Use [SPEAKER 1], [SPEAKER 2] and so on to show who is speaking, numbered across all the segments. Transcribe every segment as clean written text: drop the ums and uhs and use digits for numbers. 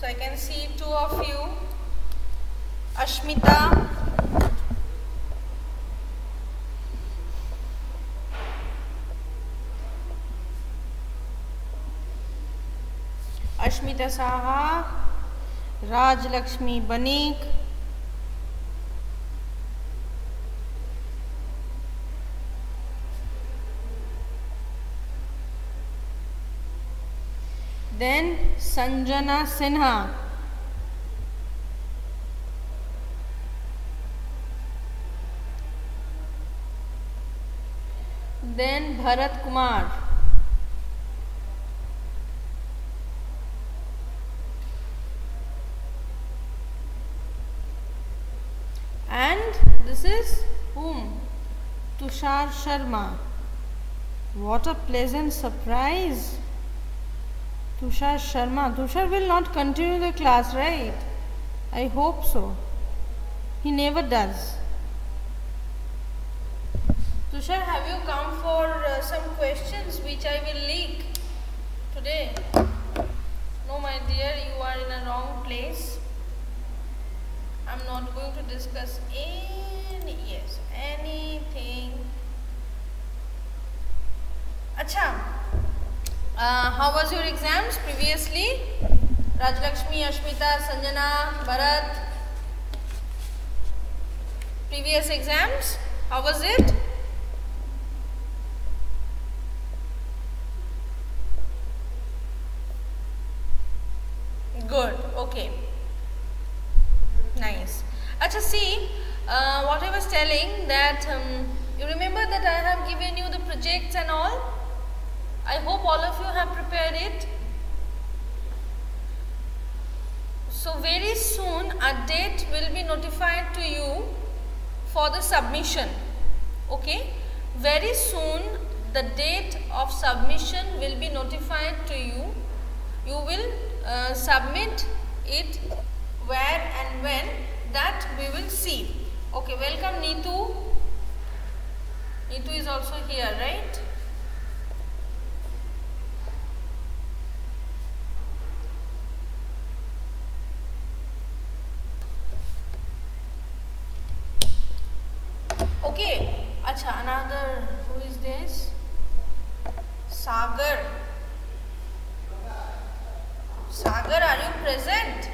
[SPEAKER 1] So I can see two of you, Ashmita, Ashmita Saha, Raj Lakshmi Banik, then Sanjana Sinha, then Bharat Kumar, and this is whom? Tushar Sharma. What a pleasant surprise. Tushar Sharma. Tushar will not continue the class, right? I hope so. He never does. Tushar, have you come for some questions which I will leak today? No, my dear, you are in a wrong place. I am not going to discuss anything. Acha. How was your exams previously? Rajlakshmi, Ashmita, Sanjana, Bharat. Previous exams, how was it? Good, okay. Nice. Acha, see, what I was telling that you remember that I have given you the projects and all. I hope all of you have prepared it. So very soon a date will be notified to you for the submission. Okay, very soon the date of submission will be notified to you. You will submit it where and when, that we will see. Okay, welcome Neetu. Neetu is also here, right? Okay, acha, another, who is this? Sagar. Sagar, are you present?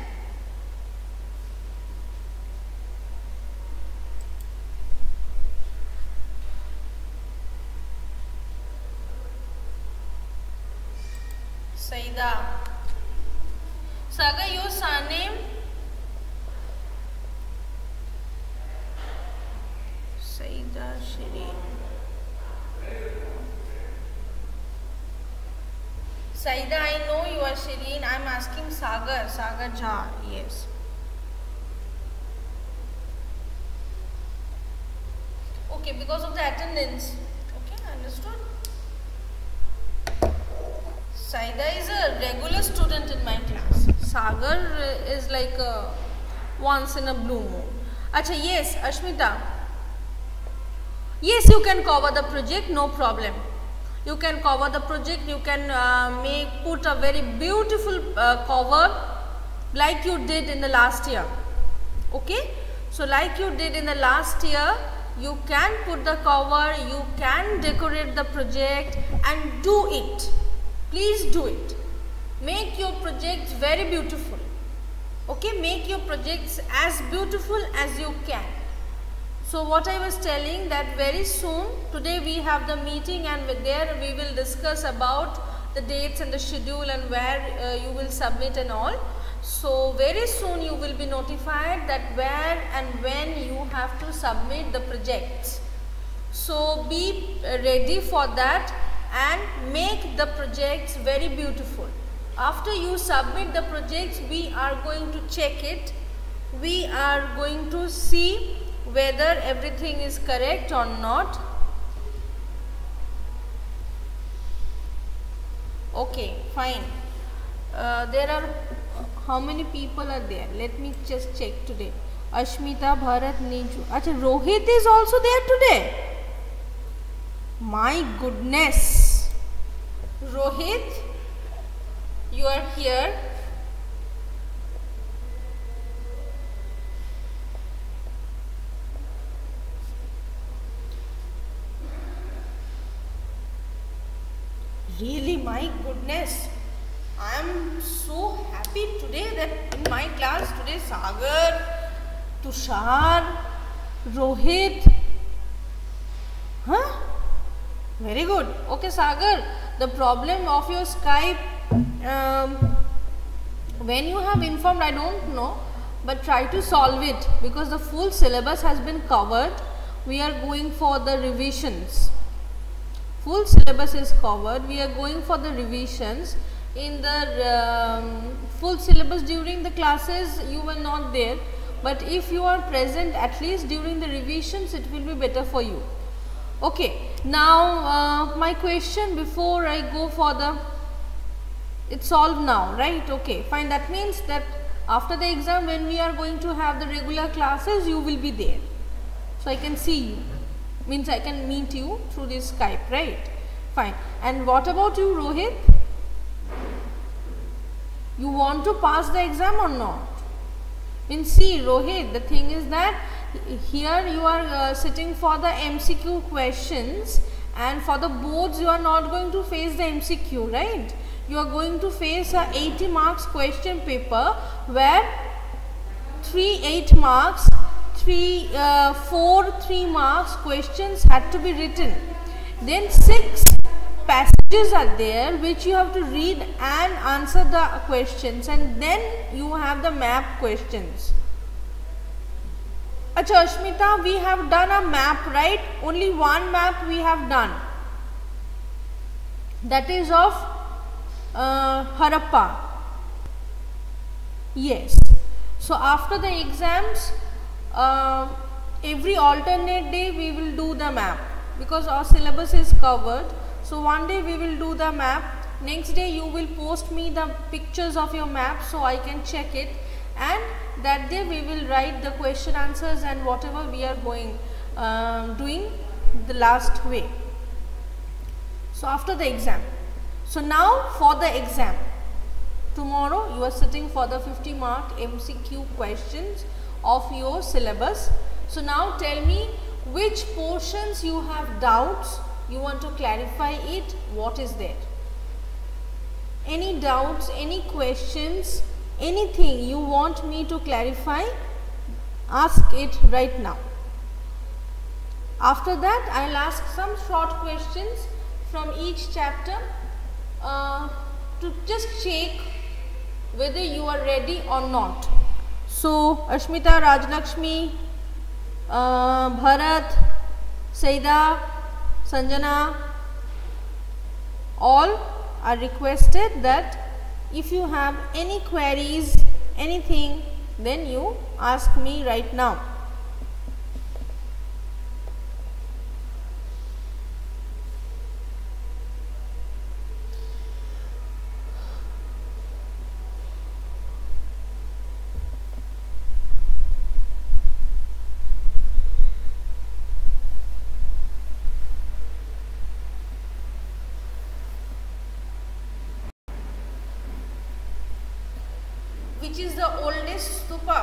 [SPEAKER 1] Saida. Sagar, your surname? Saida Shireen. Saida, I know you are Shireen. I am asking Sagar. Sagar Jha. Yes. Okay, because of the attendance. Okay, understood. Saida is a regular student in my class. Sagar is like a once in a blue moon. Acha, yes, Ashmita. Yes, you can cover the project, no problem. You can cover the project, you can put a very beautiful cover like you did in the last year. Okay, so like you did in the last year, you can put the cover, you can decorate the project and do it. Please do it. Make your projects very beautiful. Okay, make your projects as beautiful as you can. So what I was telling, that very soon, today we have the meeting and there we will discuss about the dates and the schedule and where you will submit and all. So very soon you will be notified that where and when you have to submit the projects. So be ready for that and make the projects very beautiful. After you submit the projects, we are going to check it. We are going to see whether everything is correct or not. Okay, fine. There are, how many people are there? Let me just check today. Ashmita, Bharat, Niju. Achha, Rohit is also there today. My goodness. Rohit, you are here. Really, my goodness, I am so happy today that in my class today Sagar, Tushar, Rohit, huh? Very good. Okay, Sagar, the problem of your Skype, when you have informed, I don't know, but try to solve it because the full syllabus has been covered. We are going for the revisions. Full syllabus is covered. We are going for the revisions. In the full syllabus during the classes, you were not there. But if you are present at least during the revisions, it will be better for you. Okay. Now, my question before I go for the, it's solved now, right? Okay, fine. That means that after the exam, when we are going to have the regular classes, you will be there. So, I can see you, means I can meet you through this Skype, right? Fine. And what about you, Rohit? You want to pass the exam or not? Means see, Rohit, the thing is that here you are sitting for the MCQ questions, and for the boards you are not going to face the MCQ, right? You are going to face a 80 marks question paper where 8 marks, 4 3 marks questions had to be written. Then 6 passages are there which you have to read and answer the questions, and then you have the map questions. Acha, Ashmita, we have done a map, right? Only one map we have done. That is of Harappa. Yes. So after the exams, every alternate day we will do the map because our syllabus is covered. So one day we will do the map. Next day you will post me the pictures of your map so I can check it, and that day we will write the question answers and whatever we are going doing the last way. So after the exam. So now for the exam. Tomorrow you are sitting for the 50 mark MCQ questions of your syllabus. So now tell me which portions you have doubts, you want to clarify it, what is there? Any doubts, any questions, anything you want me to clarify, ask it right now. After that I will ask some short questions from each chapter to just check whether you are ready or not. So Ashmita, Rajlakshmi, Bharat, Saida, Sanjana, all are requested that if you have any queries, anything, then you ask me right now. Which is the oldest stupa?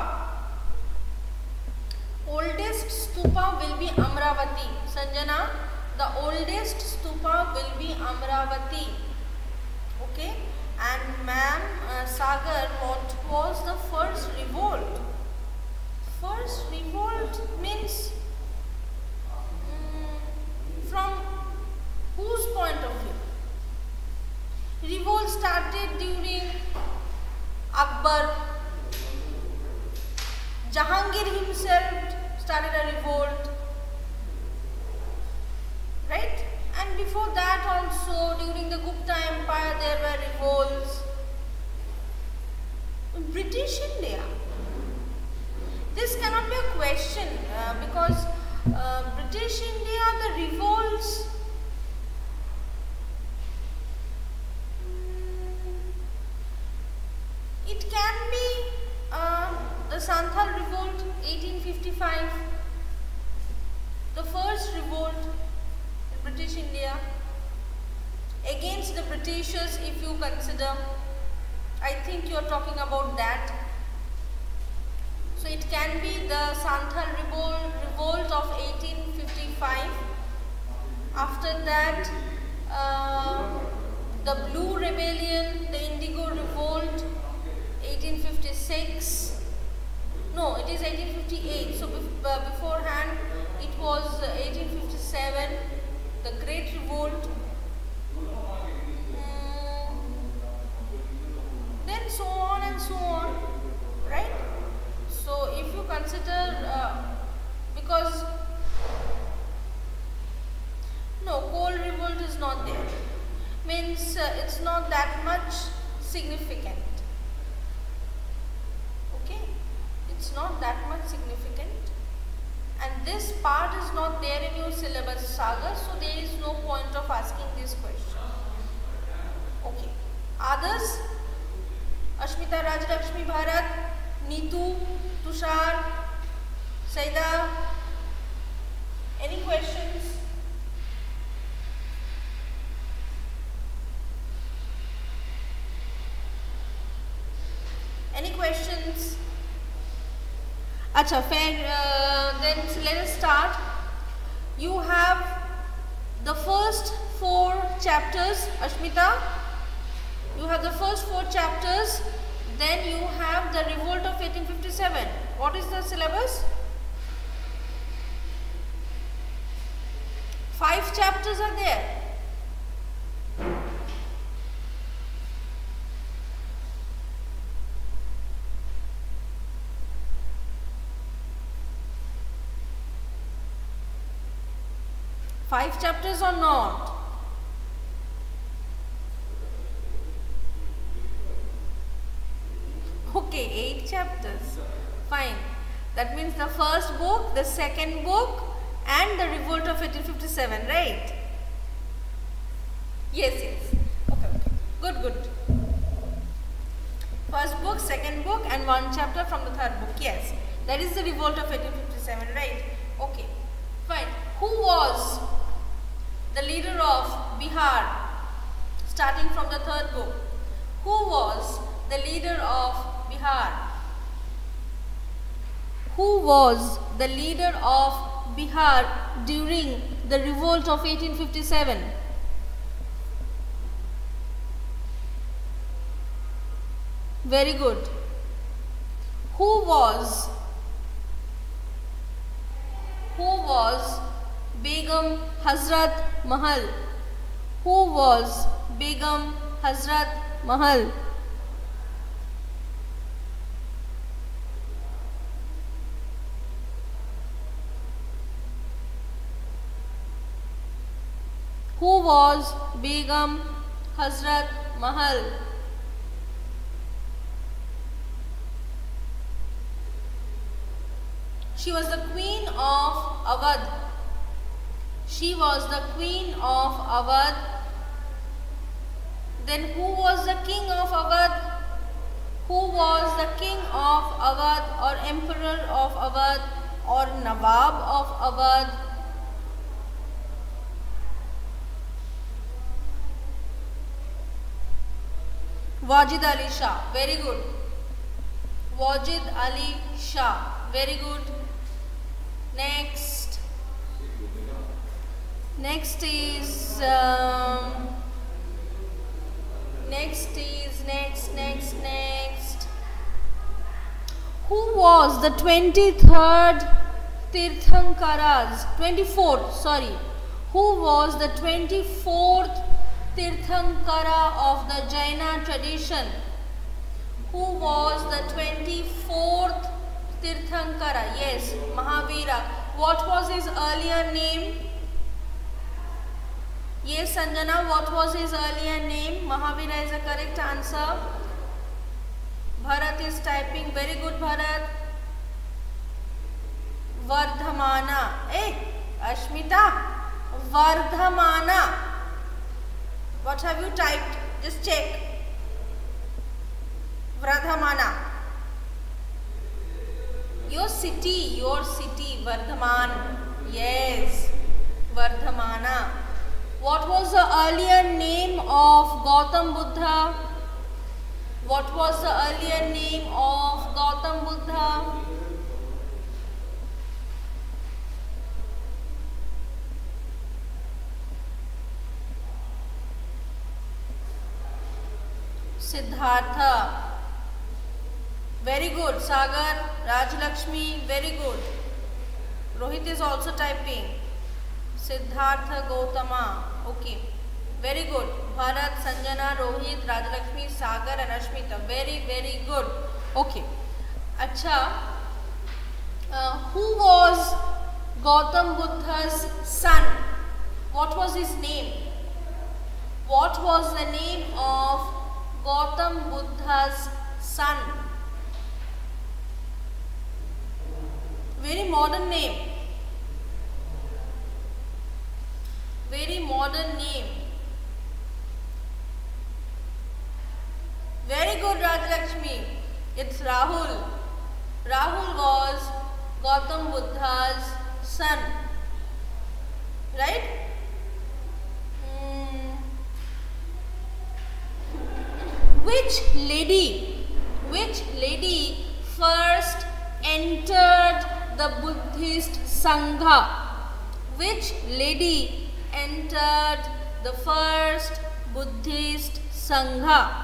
[SPEAKER 1] Oldest stupa will be Amravati. Sanjana, the oldest stupa will be Amravati. Okay. And ma'am, Sagar, what was the first revolt? First revolt means from whose point of view? Revolt started during Akbar. Jahangir himself started a revolt, right? And before that also during the Gupta Empire there were revolts. British India. This cannot be a question because British India, the revolts, it can be the Santhal revolt 1855, the first revolt in British India against the Britishers. If you consider, I think you are talking about that. So it can be the Santhal revolt of 1855. After that it is 1858. So beforehand it was 1857, the Great Revolt. Then so on and so on, right? So if you consider, because no, cold revolt is not there, means it's not that much significant. Okay, it's not that much significant, and this part is not there in your syllabus, Sagar, so there is no point of asking this question. Okay, others? Ashmita, Rajlakshmi, Bharat, Neetu, Tushar, Saida, any questions? Any questions? Acha, fair, then let us start. You have the first 4 chapters, Ashmita. You have the first 4 chapters, then you have the revolt of 1857. What is the syllabus? 5 chapters are there. Five chapters or not? Okay, 8 chapters. Fine. That means the first book, the second book, and the revolt of 1857, right? Yes, yes. Okay, okay. Good, good. First book, second book, and 1 chapter from the third book. Yes. That is the revolt of 1857, right? Okay. Fine. Who was the leader of Bihar? Starting from the third book. Who was the leader of Bihar? Who was the leader of Bihar during the revolt of 1857? Very good. Who was Begum Hazrat Mahal? Who was Begum Hazrat Mahal? Who was Begum Hazrat Mahal? She was the queen of Awadh. She was the queen of Awadh. Then who was the king of Awadh? Who was the king of Awadh or emperor of Awadh or Nawab of Awadh? Wajid Ali Shah. Very good. Wajid Ali Shah. Very good. Next. Next is Who was the 23rd Tirthankaras? 24th, sorry. Who was the 24th Tirthankara of the Jaina tradition? Who was the 24th Tirthankara? Yes, Mahavira. What was his earlier name? Yes, Sanjana, what was his earlier name? Mahavira is the correct answer. Bharat is typing. Very good, Bharat. Vardhamana. Hey, Ashmita. Vardhamana. What have you typed? Just check. Vardhamana. Your city, Vardhaman. Yes, Vardhamana. What was the earlier name of Gautam Buddha? What was the earlier name of Gautam Buddha? Siddhartha. Very good. Sagar, Rajlakshmi, very good. Rohit is also typing. Siddhartha Gautama, okay. Very good. Bharat, Sanjana, Rohit, Rajlakshmi, Sagar and Ashmita. Very, very good. Okay. Acha, who was Gautam Buddha's son? What was his name? What was the name of Gautam Buddha's son? Very modern name. Very modern name. Very good, Rajlakshmi. It's Rahul. Rahul was Gautam Buddha's son. Right? Which lady first entered the Buddhist Sangha? Which lady entered the first Buddhist Sangha?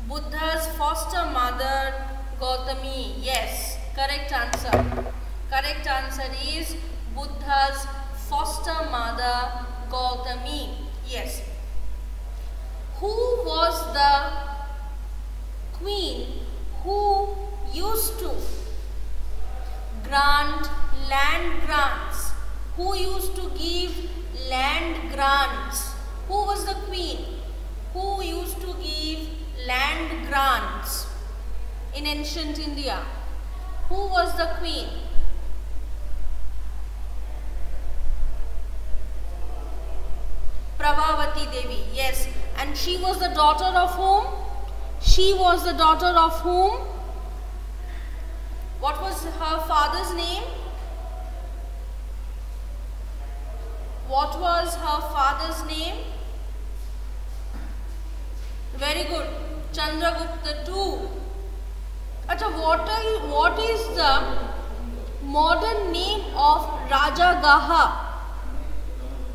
[SPEAKER 1] Buddha's foster mother Gautami. Yes, correct answer. Correct answer is Buddha's foster mother Gautami. Yes. Who was the queen who used to grant land grants? Who used to give land grants? Who was the queen who used to give land grants in ancient India? Who was the queen? Pravavati Devi. Yes. And she was the daughter of whom? She was the daughter of whom? What was her father's name? What was her father's name? Very good. Chandragupta II. Acha, what is the modern name of Rajagaha?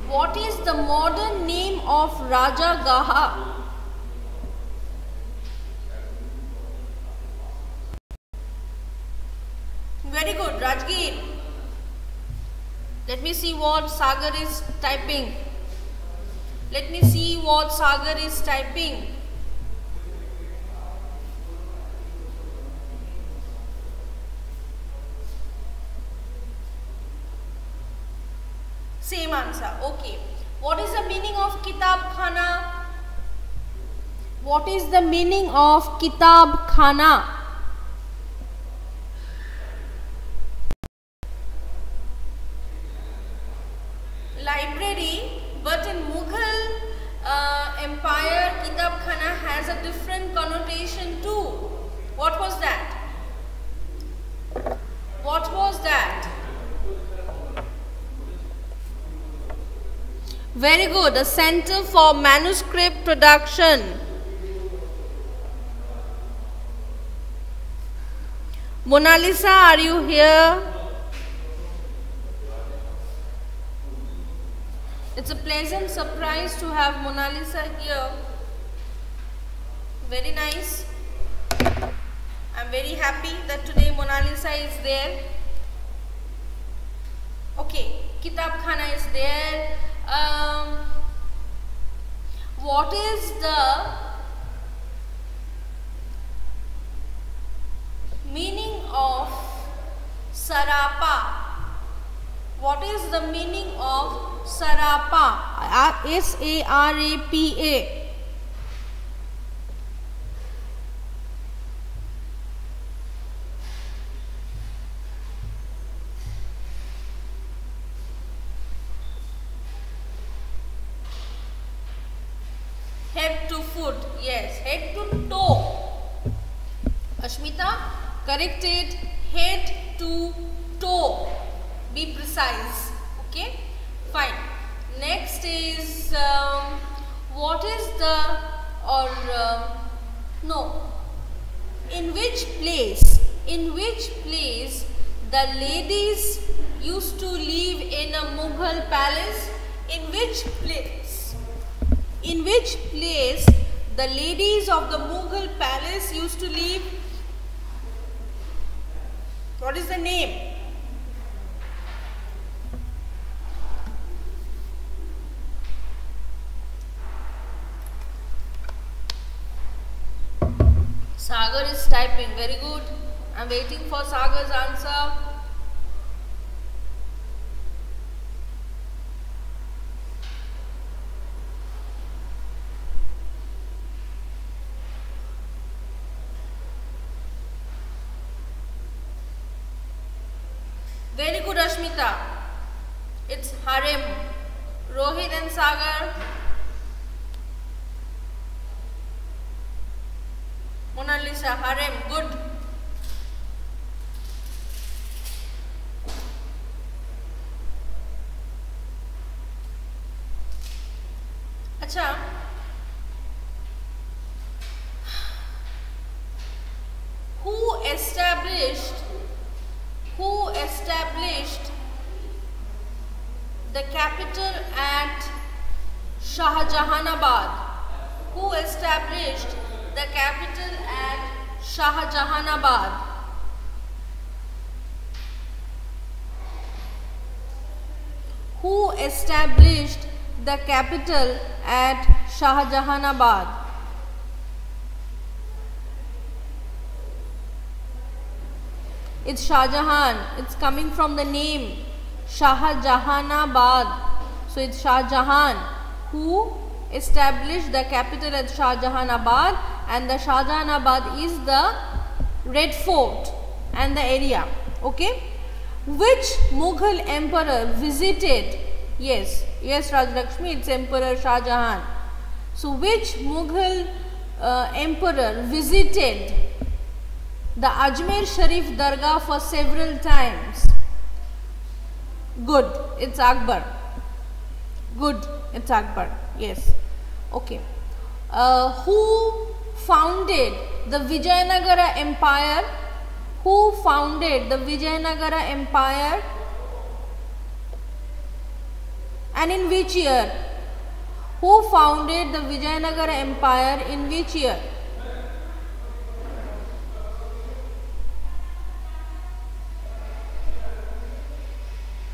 [SPEAKER 1] What is the modern name of Rajagaha? Very good, Rajgir. Let me see what Sagar is typing. Let me see what Sagar is typing. Same answer. Okay. What is the meaning of Kitab Khana? What is the meaning of Kitab Khana? Library, but in Mughal Empire, Kitab Khana has a different connotation too. What was that? What was that? Very good. A center for manuscript production. Mona Lisa, are you here? It's a pleasant surprise to have Mona Lisa here. Very nice. I'm very happy that today Mona Lisa is there. Okay, Kitab Khana is there. What is the meaning of Sarapa? What is the meaning of Sarapa? S-A-R-A-P-A. Head to foot. Yes, head to toe. Ashmita, correct it. Head to toe. Be precise. Okay, fine. Next is what is the or no? In which place? In which place the ladies used to live in a Mughal palace? In which place? In which place the ladies of the Mughal palace used to live? What is the name? Sagar is typing. Very good. I am waiting for Sagar's answer. Very good, Ashmita. It's harem. Rohit and Sagar. Mona Lisa, harem. Good. Acha. Who established the capital at Shahjahanabad? Who established the capital at Shahjahanabad? Who established the capital at Shahjahanabad? It's Shah Jahan. It's coming from the name Shahjahanabad. So it's Shah Jahan who established the capital at Shahjahanabad, and the Shahjahanabad is the Red Fort and the area. Okay. Which Mughal emperor visited? Yes, Rajlakshmi, it's Emperor Shah Jahan. So which Mughal emperor visited the Ajmer Sharif Dargah for several times? Good, it's Akbar. Good, it's Akbar. Yes. Okay. Who founded the Vijayanagara Empire? Who founded the Vijayanagara Empire? And in which year? Who founded the Vijayanagara Empire in which year?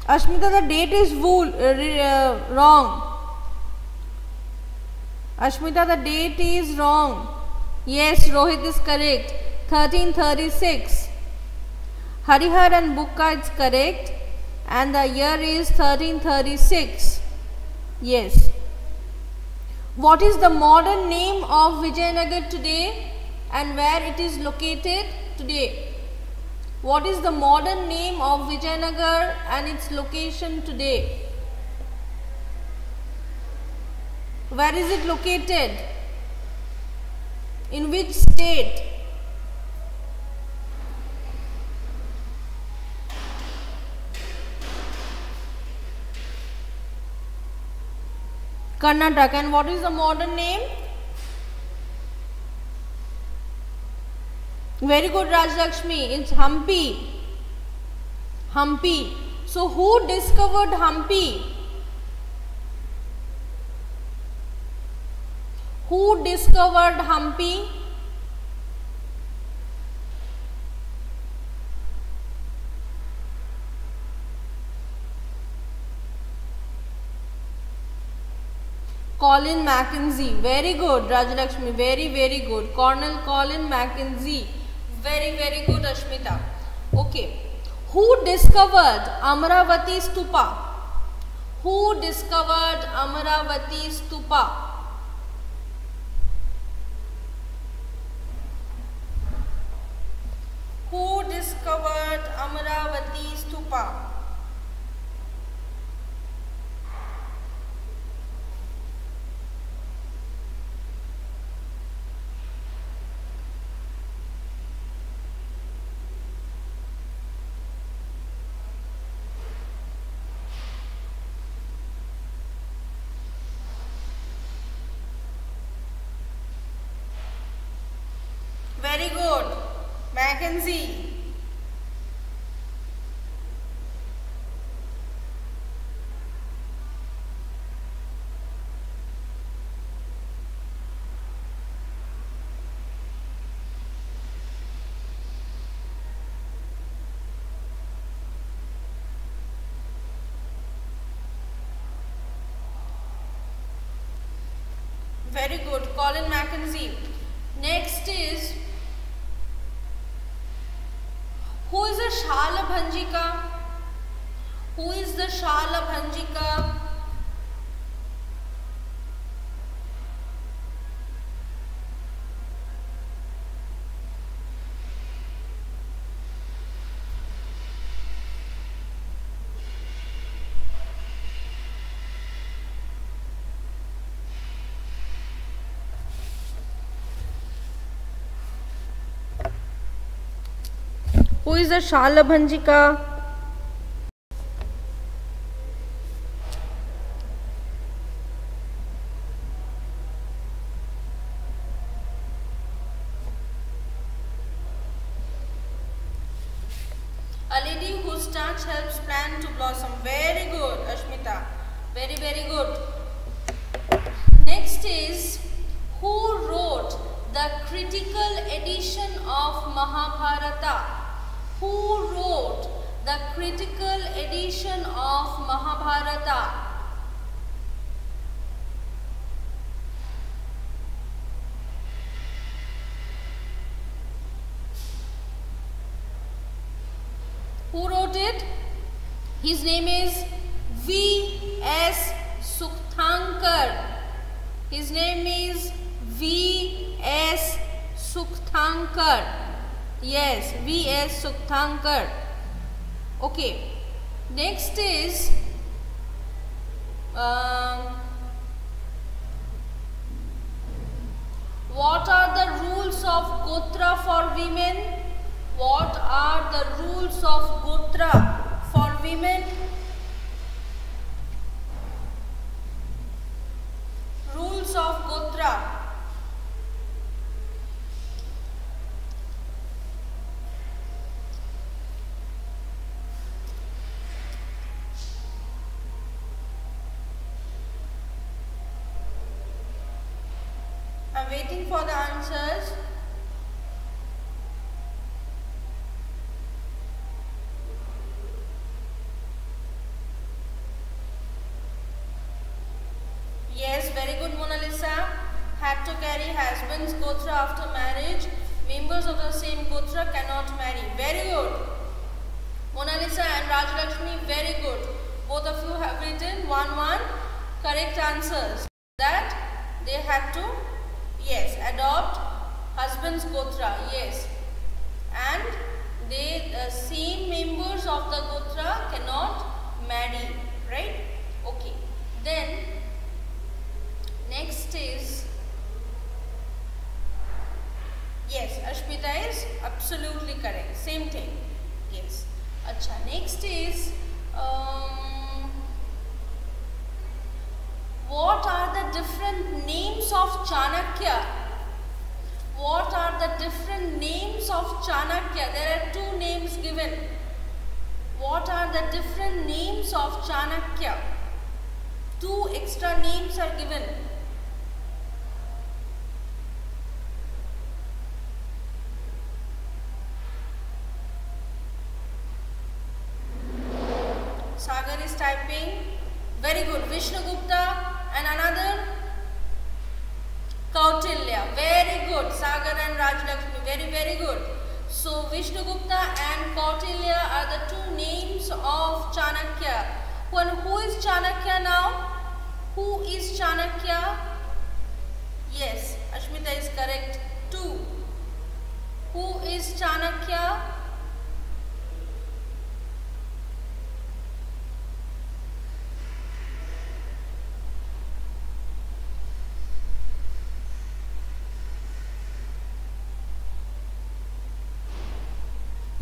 [SPEAKER 1] Ashmita, the date is wrong. Ashmita, the date is wrong. Yes, Rohit is correct. 1336. Harihar and Bukka is correct. And the year is 1336. Yes. What is the modern name of Vijayanagar today and where it is located today? What is the modern name of Vijayanagar and its location today? Where is it located? In which state? Karnataka. And what is the modern name? Very good, Rajlakshmi. It's Hampi. Hampi. So who discovered Hampi? Who discovered Hampi? Colin Mackenzie. Very good, Rajalakshmi. Very, very good. Colonel Colin Mackenzie. Very, very good, Ashmita. Okay. Who discovered Amaravati Stupa? Who discovered Amaravati Stupa? Who discovered Amaravati Stupa? Mackenzie. Very good, Colin Mackenzie. Next is, who is the Shalabhanjika? Who is the Shalabhanjika? Who is the Shalabhanjika? A lady whose touch helps plant to blossom. Very good, Ashmita. Very, very good. Next is, who wrote the critical edition of Mahabharata? Who wrote the critical edition of Mahabharata? Who wrote it? His name is V.S. Sukthankar. His name is V.S. Sukthankar. Yes, V.S. Sukthankar. Okay. Next is what are the rules of Gotra for women? What are the rules of Gotra for women? Rules of Gotra. I'm waiting for the answers. Yes, very good, Mona Lisa. Had to carry husband's Gotra after marriage. Members of the same Gotra cannot marry. Very good. Mona Lisa and Rajalakshmi, very good. Both of you have written 1-1 correct answers. That they had to, yes, adopt husband's Gotra, yes. And they, the same members of the Gotra cannot marry, right? Okay. Then, next is, yes, Ashmita is absolutely correct. Same thing. Yes. Acha. Next is, what are the different names of Chanakya? What are the different names of Chanakya? There are two names given. What are the different names of Chanakya? Two extra names are given. Sagar is typing. Very good. Vishnugupta and another Kautilya. Very good. Sagar and Rajalakshmi. Very, very good. So, Vishnugupta and Kautilya are the two names of Chanakya. Who is Chanakya now? Who is Chanakya? Yes, Ashmita is correct. 2. Who is Chanakya?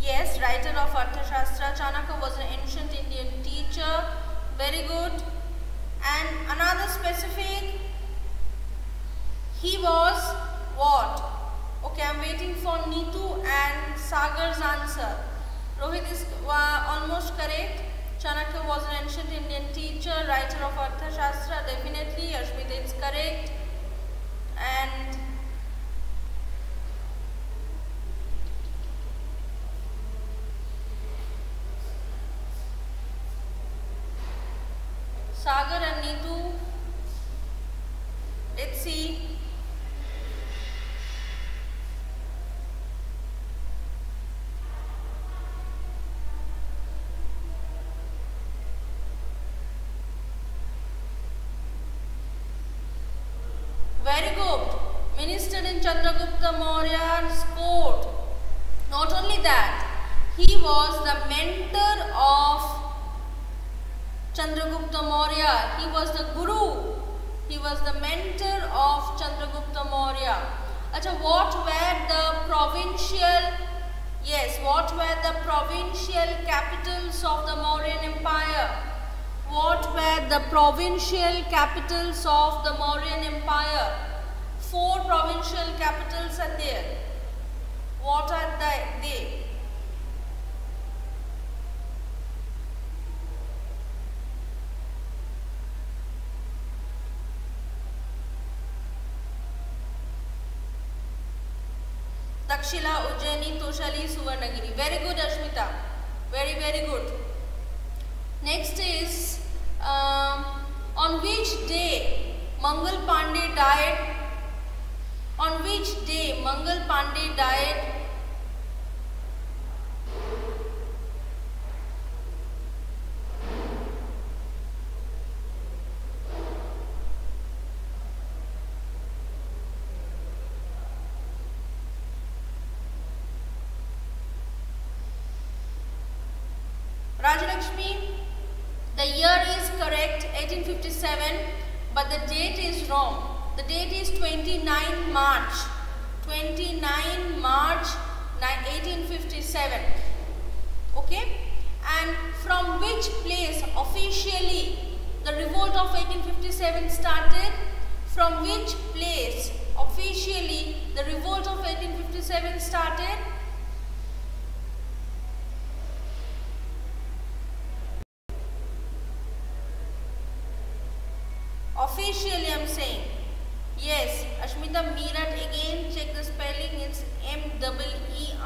[SPEAKER 1] Yes, writer of Arthashastra. Chanakya was an ancient Indian teacher. Very good. And another specific, he was what? Okay, I am waiting for Neetu and Sagar's answer. Rohit is almost correct. Chanakya was an ancient Indian teacher, writer of Arthashastra, definitely. Ashmita is correct. And Sagar and Neetu, let's see. Very good. Ministered in Chandragupta Maurya's court. Not only that, he was the mentor of Chandragupta Maurya. He was the guru. He was the mentor of Chandragupta Maurya. Acha, what were the provincial? Yes, what were the provincial capitals of the Mauryan Empire? What were the provincial capitals of the Mauryan Empire? 4 provincial capitals are there. What are they? Takshila, Ujjaini, Toshali, Suvarnagiri. Very good, Ashmita. Very, very good. Next is on which day Mangal Pandey died? On which day Mangal Pandey died? Rajalakshmi, the year is correct, 1857, but the date is wrong. The date is 29 March. 29 March 1857. Okay? And from which place officially the revolt of 1857 started? From which place officially the revolt of 1857 started? Officially, I am saying. Yes, Ashmita, Meerut, again check the spelling. It's M-E-E-R-A-T,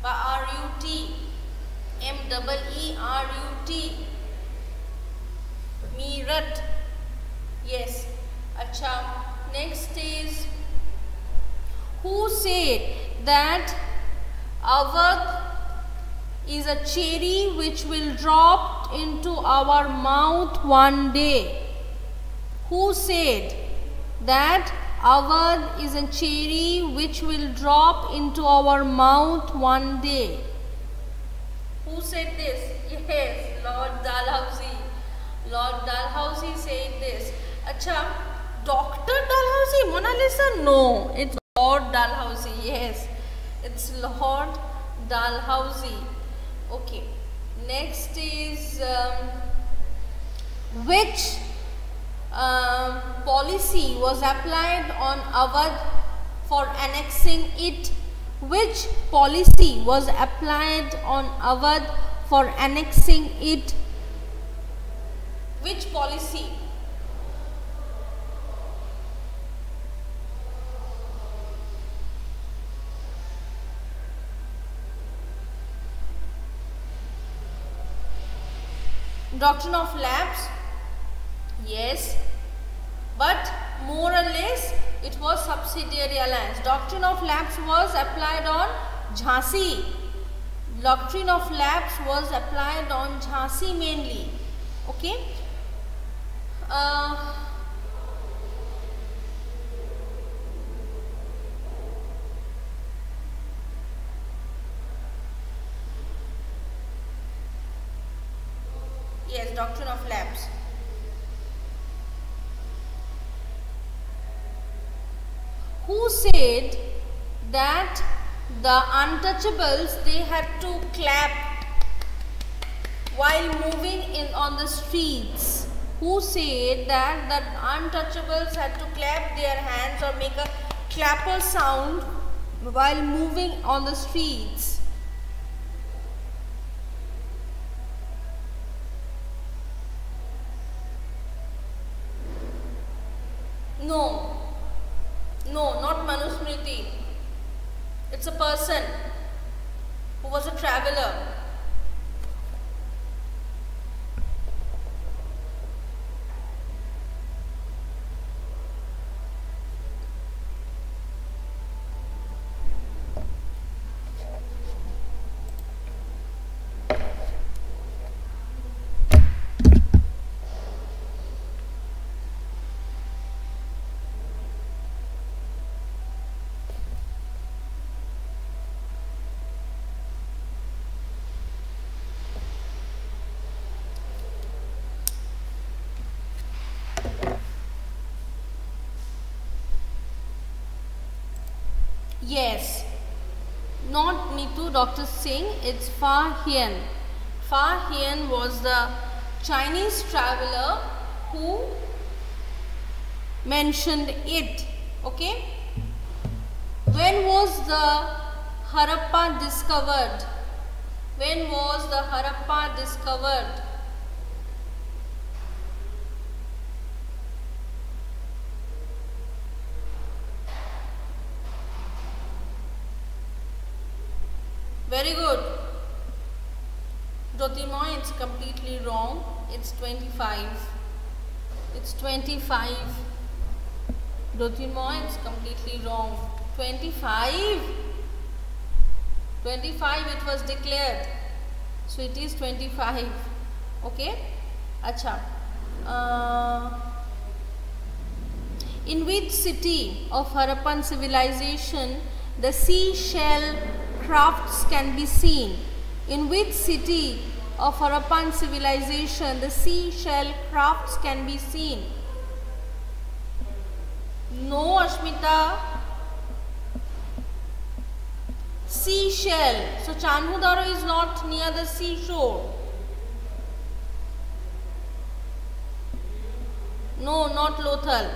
[SPEAKER 1] R-U-T, M-E-E-R-U-T, Meerut. Yes. Acha. Next is, who said that Awadh is a cherry which will drop into our mouth one day? Who said that Awadh is a cherry which will drop into our mouth one day? Who said this? Yes, Lord Dalhousie. Lord Dalhousie said this. Acha, Dr. Dalhousie, Mona Lisa? No, it's Lord Dalhousie. Yes, it's Lord Dalhousie. Okay, next is which policy was applied on Awadh for annexing it? Which policy was applied on Awadh for annexing it? Which policy? Doctrine of lapse? Yes, but more or less it was subsidiary alliance. Doctrine of lapse was applied on Jhansi. Doctrine of lapse was applied on Jhansi mainly. Okay. Yes, doctrine of lapse. Who said that the untouchables, they had to clap while moving on the streets? Who said that the untouchables had to clap their hands or make a clapper sound while moving on the streets. No, not Manusmriti. It's a person who was a traveler. Yes, not Nitu, Dr. Singh, it's Fa Hien. Fa Hien was the Chinese traveler who mentioned it. Okay. When was the Harappa discovered? When was the Harappa discovered? Very good. Jyotirmoy, it's completely wrong. It's 25. It's 25. Jyotirmoy, it's completely wrong. 25. 25 it was declared. So it is 25. Okay. Acha. In which city of Harappan civilization the seashell crafts can be seen? In which city of Harappan civilization the seashell crafts can be seen? No, Ashmita. Seashell. So Chanhudaro is not near the seashore. No, not Lothal.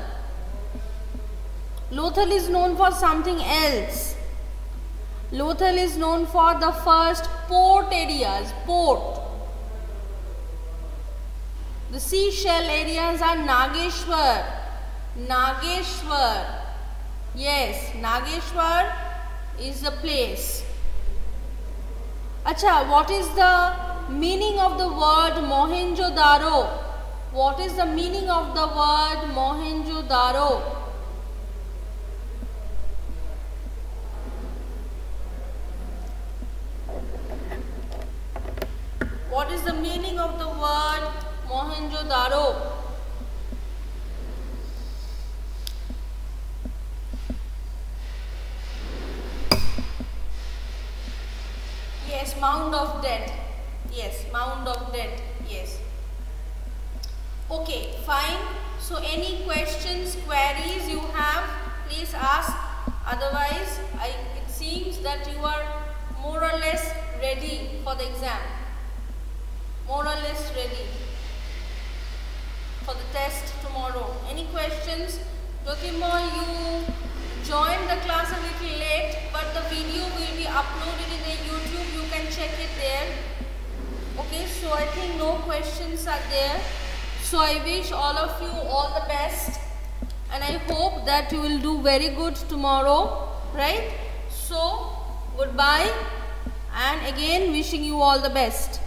[SPEAKER 1] Lothal is known for something else. Lothal is known for the first port areas. Port. The seashell areas are Nageshwar. Nageshwar. Yes, Nageshwar is the place. Acha, what is the meaning of the word Mohenjo-daro? What is the meaning of the word Mohenjo-daro? What is the meaning of the word Mohenjo-daro? Yes, mound of dead. Yes, mound of dead. Yes. Okay, fine. So any questions, queries you have, please ask. Otherwise, it seems that you are more or less ready for the exam. More or less ready for the test tomorrow. Any questions? Jyotirmoy, you joined the class a little late, but the video will be uploaded in the YouTube. You can check it there. Okay, so I think no questions are there. So I wish all of you all the best, and I hope that you will do very good tomorrow, right? So goodbye, and again wishing you all the best.